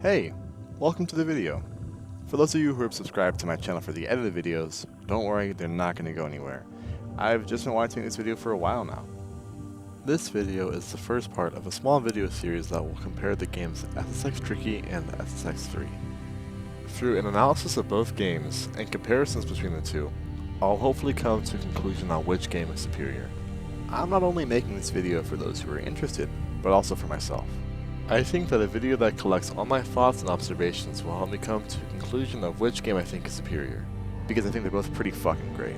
Hey, welcome to the video. For those of you who have subscribed to my channel for the edited videos, don't worry, they're not going to go anywhere. I've just been wanting to make this video for a while now. This video is the first part of a small video series that will compare the games SSX Tricky and SSX 3. Through an analysis of both games and comparisons between the two, I'll hopefully come to a conclusion on which game is superior. I'm not only making this video for those who are interested, but also for myself. I think that a video that collects all my thoughts and observations will help me come to a conclusion of which game I think is superior, because I think they're both pretty fucking great.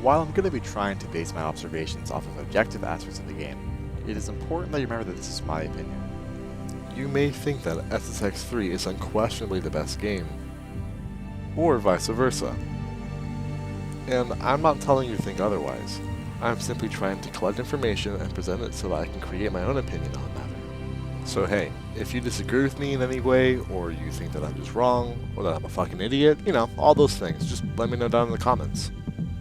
While I'm going to be trying to base my observations off of objective aspects of the game, it is important that you remember that this is my opinion. You may think that SSX 3 is unquestionably the best game, or vice versa. And I'm not telling you to think otherwise. I'm simply trying to collect information and present it so that I can create my own opinion on the matter. So hey, if you disagree with me in any way, or you think that I'm just wrong, or that I'm a fucking idiot, all those things, just let me know down in the comments.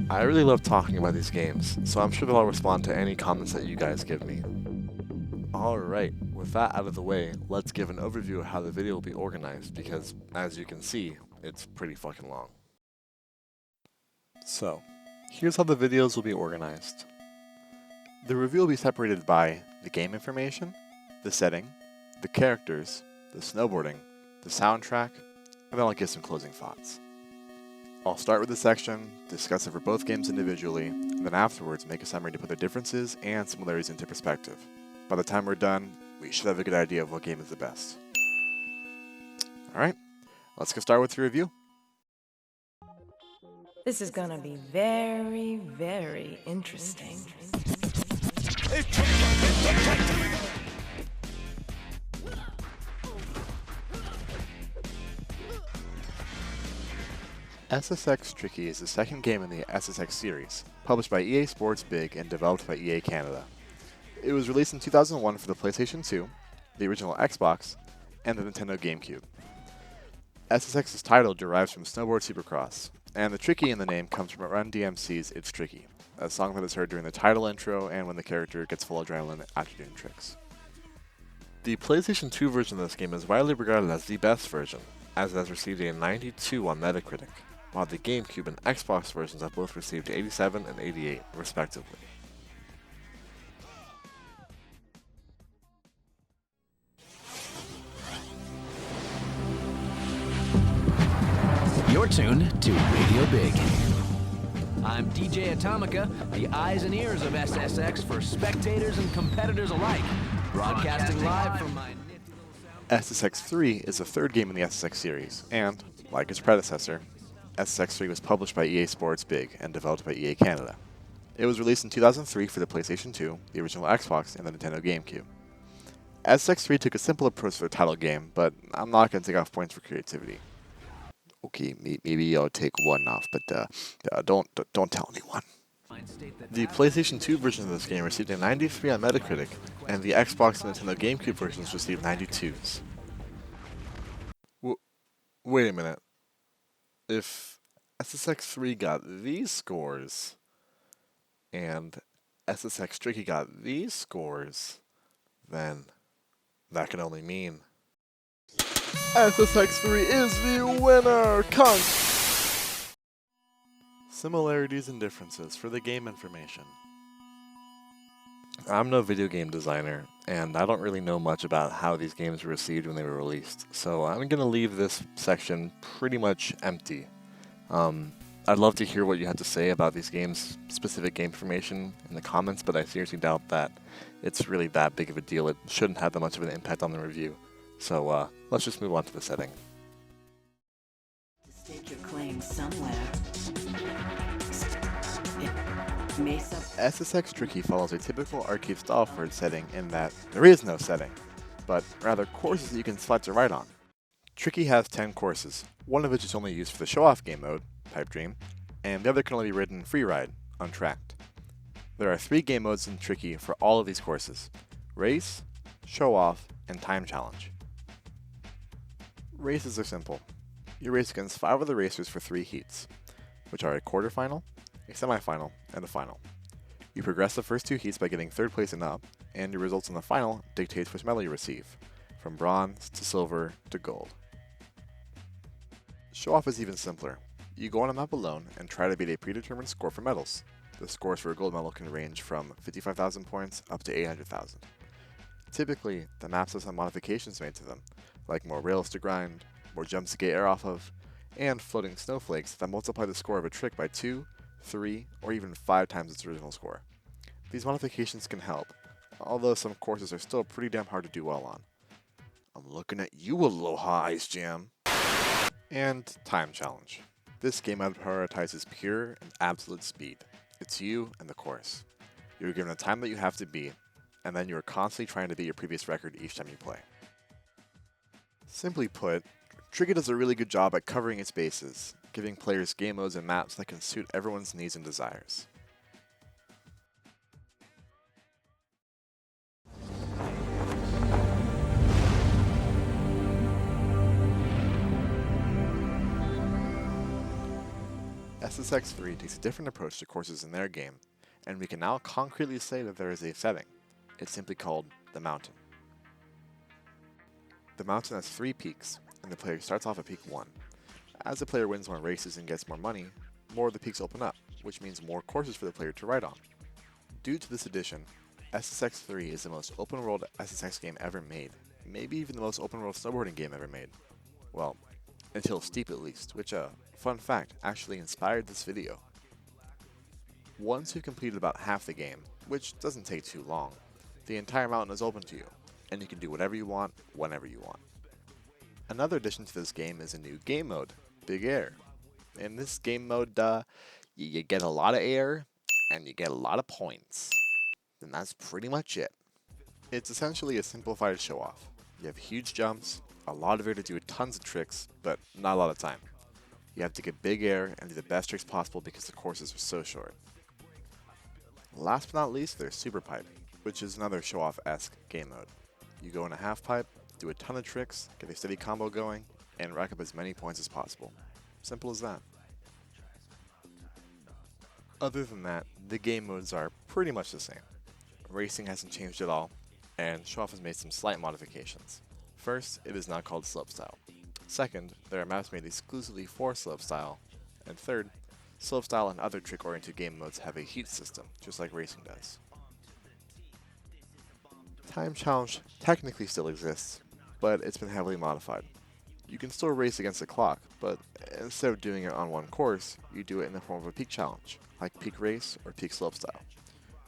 I really love talking about these games, so I'm sure that I'll respond to any comments that you guys give me. Alright, with that out of the way, let's give an overview of how the video will be organized, because, as you can see, it's pretty fucking long. So, here's how the videos will be organized. The review will be separated by the game information, the setting, the characters, the snowboarding, the soundtrack, and then I'll give some closing thoughts. I'll start with the section, discuss it for both games individually, and then afterwards make a summary to put the differences and similarities into perspective. By the time we're done, we should have a good idea of what game is the best. Alright, let's get started with the review. This is gonna be very, very interesting. SSX Tricky is the second game in the SSX series, published by EA Sports Big and developed by EA Canada. It was released in 2001 for the PlayStation 2, the original Xbox, and the Nintendo GameCube. SSX's title derives from Snowboard Supercross, and the Tricky in the name comes from Run DMC's It's Tricky, a song that is heard during the title intro and when the character gets full adrenaline after doing tricks. The PlayStation 2 version of this game is widely regarded as the best version, as it has received a 92 on Metacritic, while the GameCube and Xbox versions have both received 87 and 88, respectively. You're tuned to Radio Big. I'm DJ Atomica, the eyes and ears of SSX for spectators and competitors alike, broadcasting live from my nifty little sound. SSX 3 is the third game in the SSX series, and, like its predecessor, SSX 3 was published by EA Sports Big and developed by EA Canada. It was released in 2003 for the PlayStation 2, the original Xbox, and the Nintendo GameCube. SSX 3 took a simple approach for the title game, but I'm not going to take off points for creativity. Okay, maybe I'll take one off, but don't tell anyone. The PlayStation 2 version of this game received a 93 on Metacritic, and the Xbox and Nintendo GameCube versions received 92s. Wait a minute. If SSX 3 got these scores, and SSX Tricky got these scores, then that can only mean SSX 3 is the winner! Conk! Similarities and differences for the game information. I'm no video game designer, and I don't really know much about how these games were received when they were released, so I'm going to leave this section pretty much empty. I'd love to hear what you have to say about these games, specific game information, in the comments, but I seriously doubt that it's really that big of a deal. It shouldn't have that much of an impact on the review. So let's just move on to the setting. Stake your claim somewhere. SSX Tricky follows a typical arcade-style third setting in that there is no setting, but rather courses that you can select to ride on. Tricky has 10 courses, one of which is only used for the show-off game mode, Pipe Dream, and the other can only be ridden freeride, Untracked. There are 3 game modes in Tricky for all of these courses: Race, Show-Off, and Time Challenge. Races are simple. You race against 5 other racers for 3 heats, which are a quarterfinal, a semifinal, and a final. You progress the first 2 heats by getting 3rd place and up, and your results in the final dictates which medal you receive. from bronze to silver to gold. Show off is even simpler. You go on a map alone and try to beat a predetermined score for medals. The scores for a gold medal can range from 55,000 points up to 800,000. Typically, the maps have some modifications made to them, like more rails to grind, more jumps to get air off of, and floating snowflakes that multiply the score of a trick by 2, 3, or even 5 times its original score. These modifications can help, although some courses are still pretty damn hard to do well on. I'm looking at you, Aloha Ice Jam! And Time Challenge. This game mode prioritizes pure and absolute speed. It's you and the course. You're given a time that you have to beat, and then you are constantly trying to beat your previous record each time you play. Simply put, Tricky does a really good job at covering its bases, giving players game modes and maps that can suit everyone's needs and desires. SSX 3 takes a different approach to courses in their game, and we can now concretely say that there is a setting. It's simply called the mountain. The mountain has 3 peaks, and the player starts off at peak 1. As the player wins more races and gets more money, more of the peaks open up, which means more courses for the player to ride on. Due to this addition, SSX 3 is the most open world SSX game ever made, maybe even the most open world snowboarding game ever made. Well, until Steep at least, which, fun fact, actually inspired this video. Once you've completed about half the game, which doesn't take too long, the entire mountain is open to you, and you can do whatever you want, whenever you want. Another addition to this game is a new game mode, Big Air. In this game mode, you get a lot of air, and you get a lot of points. And that's pretty much it. It's essentially a simplified show-off. You have huge jumps, a lot of air to do tons of tricks, but not a lot of time. You have to get big air and do the best tricks possible because the courses are so short. Last but not least, there's Super Pipe, which is another show-off-esque game mode. You go in a half pipe, do a ton of tricks, get a steady combo going, and rack up as many points as possible. Simple as that. Other than that, the game modes are pretty much the same. Racing hasn't changed at all, and show-off has made some slight modifications. First, it is now called slopestyle. Second, there are maps made exclusively for slopestyle. And third, slopestyle and other trick-oriented game modes have a heat system, just like racing does. Time Challenge technically still exists, but it's been heavily modified. You can still race against the clock, but instead of doing it on one course, you do it in the form of a peak challenge, like peak race or peak slopestyle.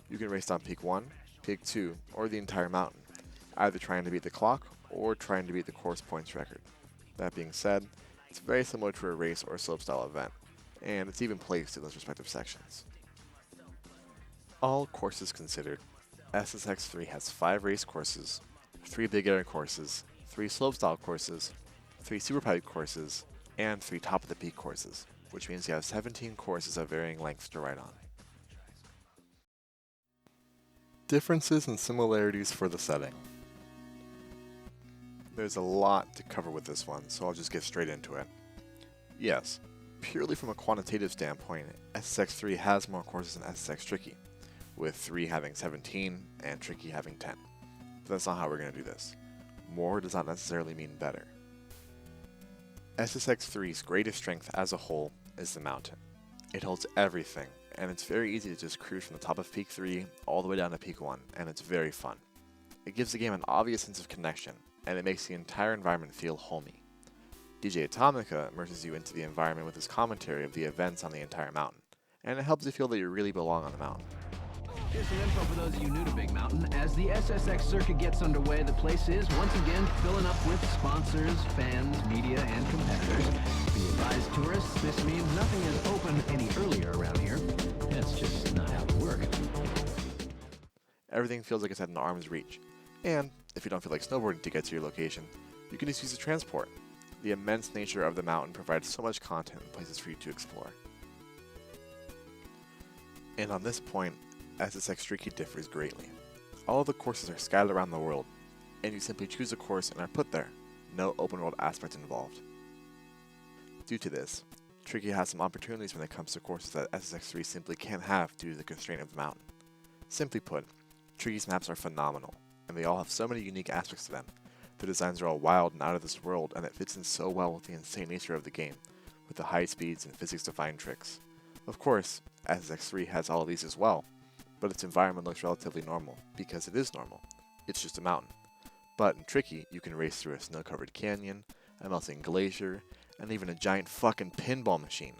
You can race down peak 1, peak 2, or the entire mountain, either trying to beat the clock or trying to beat the course points record. That being said, it's very similar to a race or slopestyle event, and it's even placed in those respective sections. All courses considered, SSX 3 has 5 race courses, 3 big air courses, 3 slopestyle courses, 3 super pipe courses, and 3 top of the peak courses, which means you have 17 courses of varying lengths to ride on. Differences and similarities for the setting. There's a lot to cover with this one, so I'll just get straight into it. Yes, purely from a quantitative standpoint, SSX 3 has more courses than SSX Tricky, with 3 having 17 and Tricky having 10. But that's not how we're going to do this. More does not necessarily mean better. SSX 3's greatest strength as a whole is the mountain. It holds everything, and it's very easy to just cruise from the top of peak 3 all the way down to peak 1, and it's very fun. It gives the game an obvious sense of connection, and it makes the entire environment feel homey. DJ Atomica immerses you into the environment with his commentary of the events on the entire mountain, and it helps you feel that you really belong on the mountain. Here's some info for those of you new to Big Mountain. As the SSX circuit gets underway, the place is, once again, filling up with sponsors, fans, media, and competitors. Be advised, tourists, this means nothing is open any earlier around here. That's just not how we work. Everything feels like it's at an arm's reach. And, if you don't feel like snowboarding to get to your location, you can just use the transport. The immense nature of the mountain provides so much content and places for you to explore. And on this point, SSX Tricky differs greatly. All of the courses are scattered around the world, and you simply choose a course and are put there. No open world aspect involved. Due to this, Tricky has some opportunities when it comes to courses that SSX 3 simply can't have due to the constraint of the mountain. Simply put, Tricky's maps are phenomenal, and they all have so many unique aspects to them The designs are all wild and out of this world, and it fits in so well with the insane nature of the game, with the high speeds and physics-defying tricks. Of course, SSX3 has all of these as well, but its environment looks relatively normal, because it is normal. It's just a mountain. But in Tricky, you can race through a snow-covered canyon, a melting glacier, and even a giant fucking pinball machine.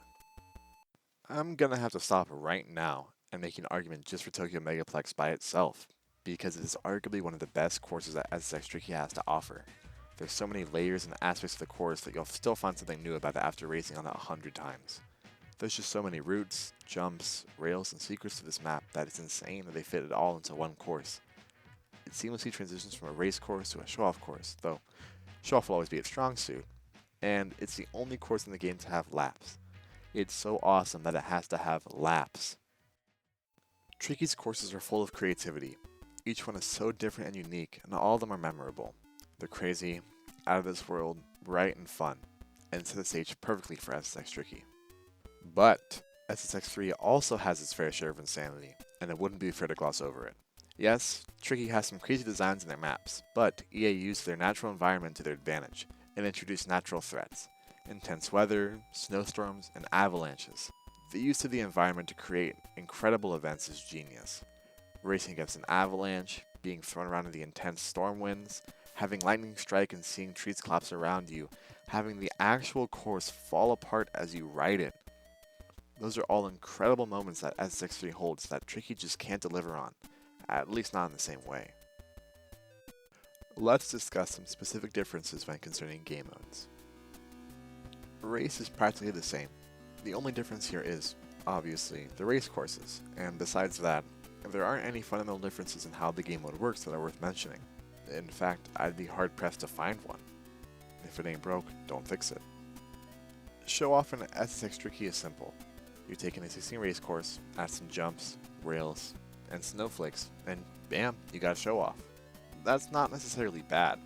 I'm gonna have to stop right now and make an argument just for Tokyo Megaplex by itself, because it is arguably one of the best courses that SSX Tricky has to offer. There's so many layers and aspects of the course that you'll still find something new about it after racing on it 100 times. There's just so many routes, jumps, rails, and secrets to this map that it's insane that they fit it all into one course. It seamlessly transitions from a race course to a show-off course, though show-off will always be its strong suit, and it's the only course in the game to have laps. It's so awesome that it has to have laps. Tricky's courses are full of creativity. Each one is so different and unique, and all of them are memorable. They're crazy, out of this world, bright and fun, and set the stage perfectly for SSX Tricky. But SSX3 also has its fair share of insanity, and it wouldn't be fair to gloss over it. Yes, Tricky has some crazy designs in their maps, but EA used their natural environment to their advantage, and introduced natural threats. Intense weather, snowstorms, and avalanches. The use of the environment to create incredible events is genius. Racing against an avalanche, being thrown around in the intense storm winds, having lightning strike and seeing trees collapse around you, having the actual course fall apart as you ride it. Those are all incredible moments that SSX3 holds that Tricky just can't deliver on, at least not in the same way. Let's discuss some specific differences when concerning game modes. Race is practically the same. The only difference here is, obviously, the race courses, and besides that, there aren't any fundamental differences in how the game mode works that are worth mentioning. In fact, I'd be hard-pressed to find one. If it ain't broke, don't fix it. Show-off in SSX Tricky is simple. You take an existing race course, add some jumps, rails, and snowflakes, and bam, you got a show-off. That's not necessarily bad,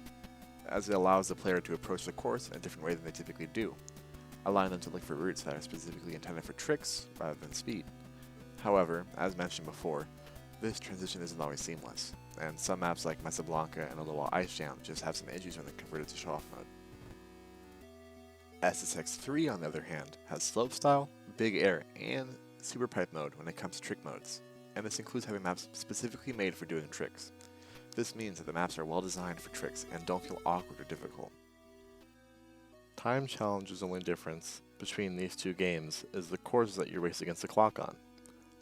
as it allows the player to approach the course in a different way than they typically do, allowing them to look for routes that are specifically intended for tricks rather than speed. However, as mentioned before, this transition isn't always seamless, and some maps like Mesa Blanca and Aloha Ice Jam just have some issues when they're converted to show-off mode. SSX3, on the other hand, has slopestyle, big air, and super pipe mode when it comes to trick modes, and this includes having maps specifically made for doing tricks. This means that the maps are well designed for tricks and don't feel awkward or difficult. Time Challenge's only difference between these two games is the courses that you race against the clock on.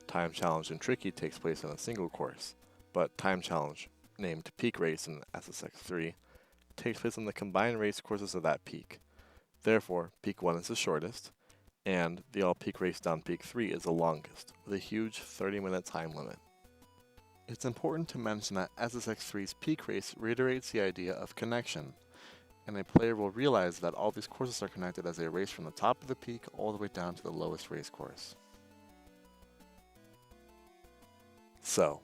Time Challenge in Tricky takes place on a single course, but Time Challenge, named Peak Race in SSX3, takes place on the combined race courses of that peak. Therefore, Peak 1 is the shortest, and the all-peak race down Peak 3 is the longest, with a huge 30-minute time limit. It's important to mention that SSX3's Peak Race reiterates the idea of connection, and a player will realize that all these courses are connected as they race from the top of the peak all the way down to the lowest race course. So,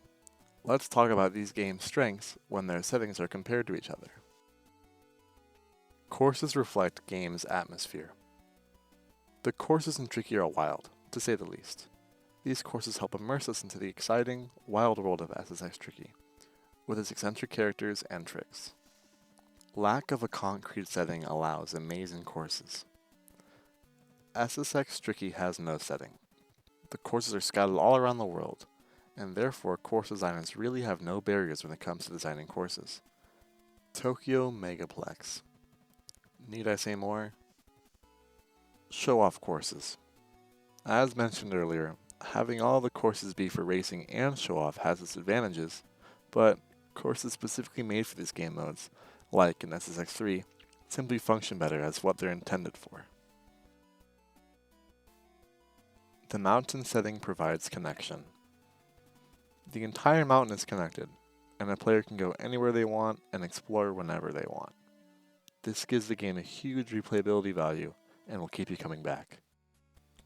let's talk about these games' strengths when their settings are compared to each other. Courses reflect game's atmosphere. The courses in Tricky are wild, to say the least. These courses help immerse us into the exciting, wild world of SSX Tricky, with its eccentric characters and tricks. Lack of a concrete setting allows amazing courses. SSX Tricky has no setting. The courses are scattered all around the world, and therefore course designers really have no barriers when it comes to designing courses. Tokyo Megaplex. Need I say more? Show-off courses. As mentioned earlier, having all the courses be for racing and show-off has its advantages, but courses specifically made for these game modes, like in SSX3, simply function better as what they're intended for. The mountain setting provides connection. The entire mountain is connected, and a player can go anywhere they want and explore whenever they want. This gives the game a huge replayability value and will keep you coming back.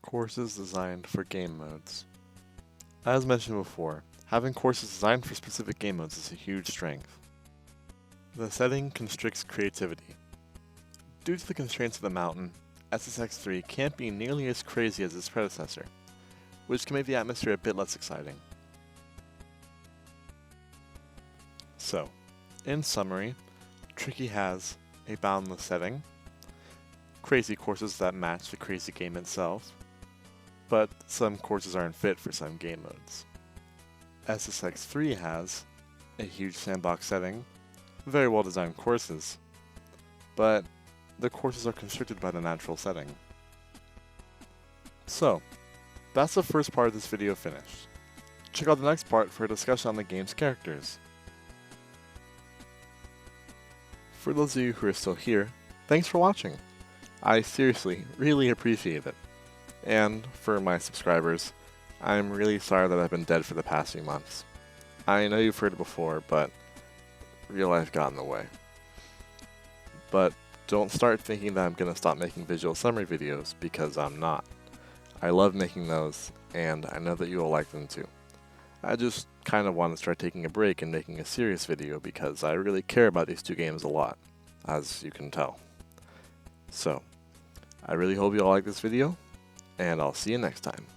Courses designed for game modes. As mentioned before, having courses designed for specific game modes is a huge strength. The setting constricts creativity. Due to the constraints of the mountain, SSX3 can't be nearly as crazy as its predecessor, which can make the atmosphere a bit less exciting. So, in summary, Tricky has a boundless setting, crazy courses that match the crazy game itself, but some courses aren't fit for some game modes. SSX 3 has a huge sandbox setting, very well designed courses, but the courses are constricted by the natural setting. So, that's the first part of this video finished. Check out the next part for a discussion on the game's characters. For those of you who are still here, thanks for watching. I seriously really appreciate it. And for my subscribers, I'm really sorry that I've been dead for the past few months. I know you've heard it before, but real life got in the way. But don't start thinking that I'm going to stop making visual summary videos, because I'm not. I love making those, and I know that you will like them too. I just kind of want to start taking a break and making a serious video because I really care about these two games a lot, as you can tell. So, I really hope you all like this video, and I'll see you next time.